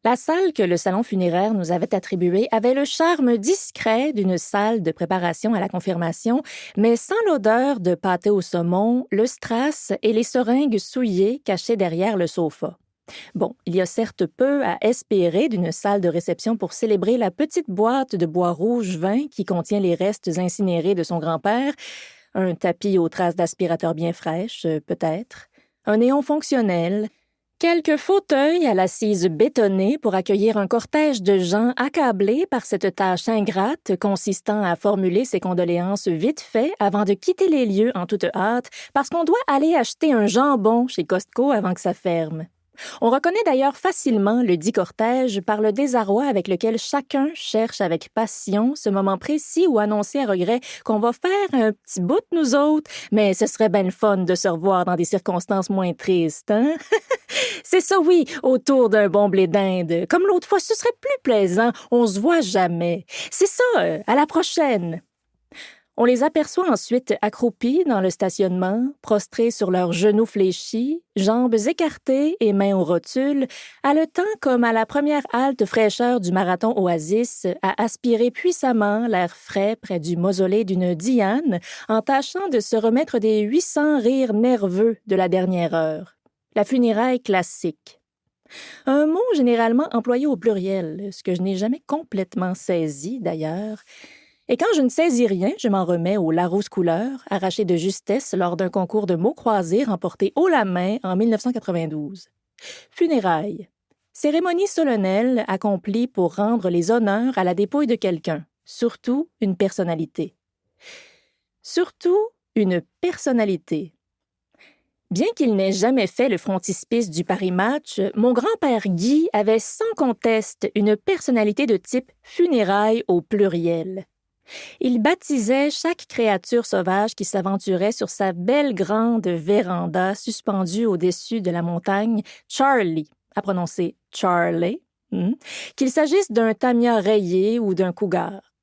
La salle que le salon funéraire nous avait attribuée avait le charme discret d'une salle de préparation à la confirmation, mais sans l'odeur de pâté au saumon, le strass et les seringues souillées cachées derrière le sofa. Bon, il y a certes peu à espérer d'une salle de réception pour célébrer la petite boîte de bois rouge vin qui contient les restes incinérés de son grand-père, un tapis aux traces d'aspirateur bien fraîches, peut-être, un néon fonctionnel, quelques fauteuils à l'assise bétonnée pour accueillir un cortège de gens accablés par cette tâche ingrate consistant à formuler ses condoléances vite fait avant de quitter les lieux en toute hâte parce qu'on doit aller acheter un jambon chez Costco avant que ça ferme. On reconnaît d'ailleurs facilement le dit cortège par le désarroi avec lequel chacun cherche avec passion ce moment précis où annoncer à regret qu'on va faire un petit bout de nous autres, mais ce serait ben le fun de se revoir dans des circonstances moins tristes, hein? C'est ça, oui, autour d'un bon blé d'Inde. Comme l'autre fois, ce serait plus plaisant, on se voit jamais. C'est ça, à la prochaine. On les aperçoit ensuite accroupis dans le stationnement, prostrés sur leurs genoux fléchis, jambes écartées et mains aux rotules, haletant comme à la première halte fraîcheur du marathon Oasis, à aspirer puissamment l'air frais près du mausolée d'une Diane, en tâchant de se remettre des 800 rires nerveux de la dernière heure. La funéraille classique. Un mot généralement employé au pluriel, ce que je n'ai jamais complètement saisi d'ailleurs. Et quand je ne saisis rien, je m'en remets au Larousse couleur, arraché de justesse lors d'un concours de mots croisés remporté haut la main en 1992. Funérailles. Cérémonie solennelle accomplie pour rendre les honneurs à la dépouille de quelqu'un, surtout une personnalité. Surtout une personnalité. Bien qu'il n'ait jamais fait le frontispice du Paris Match, mon grand-père Guy avait sans conteste une personnalité de type funérailles au pluriel. Il baptisait chaque créature sauvage qui s'aventurait sur sa belle grande véranda suspendue au-dessus de la montagne Charlie, à prononcer Charlie, qu'il s'agisse d'un tamia rayé ou d'un cougar.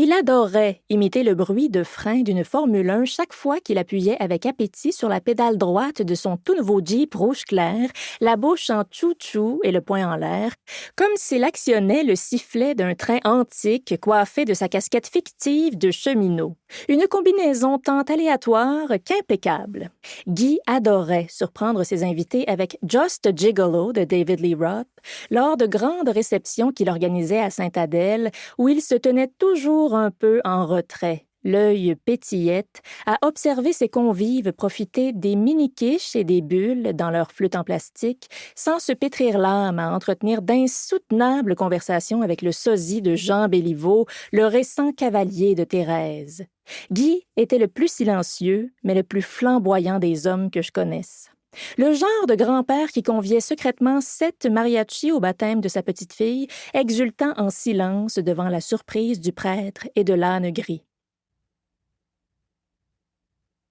Il adorait imiter le bruit de frein d'une Formule 1 chaque fois qu'il appuyait avec appétit sur la pédale droite de son tout nouveau Jeep rouge clair, la bouche en tchou-tchou et le poing en l'air, comme s'il actionnait le sifflet d'un train antique coiffé de sa casquette fictive de cheminot. Une combinaison tant aléatoire qu'impeccable. Guy adorait surprendre ses invités avec Just a Gigolo de David Lee Roth lors de grandes réceptions qu'il organisait à Sainte-Adèle où il se tenait toujours un peu en retrait, l'œil pétillette, à observer ses convives profiter des mini-quiches et des bulles dans leurs flûtes en plastique, sans se pétrir l'âme à entretenir d'insoutenables conversations avec le sosie de Jean Béliveau, le récent cavalier de Thérèse. Guy était le plus silencieux, mais le plus flamboyant des hommes que je connaisse. Le genre de grand-père qui conviait secrètement 7 mariachis au baptême de sa petite-fille, exultant en silence devant la surprise du prêtre et de l'âne gris.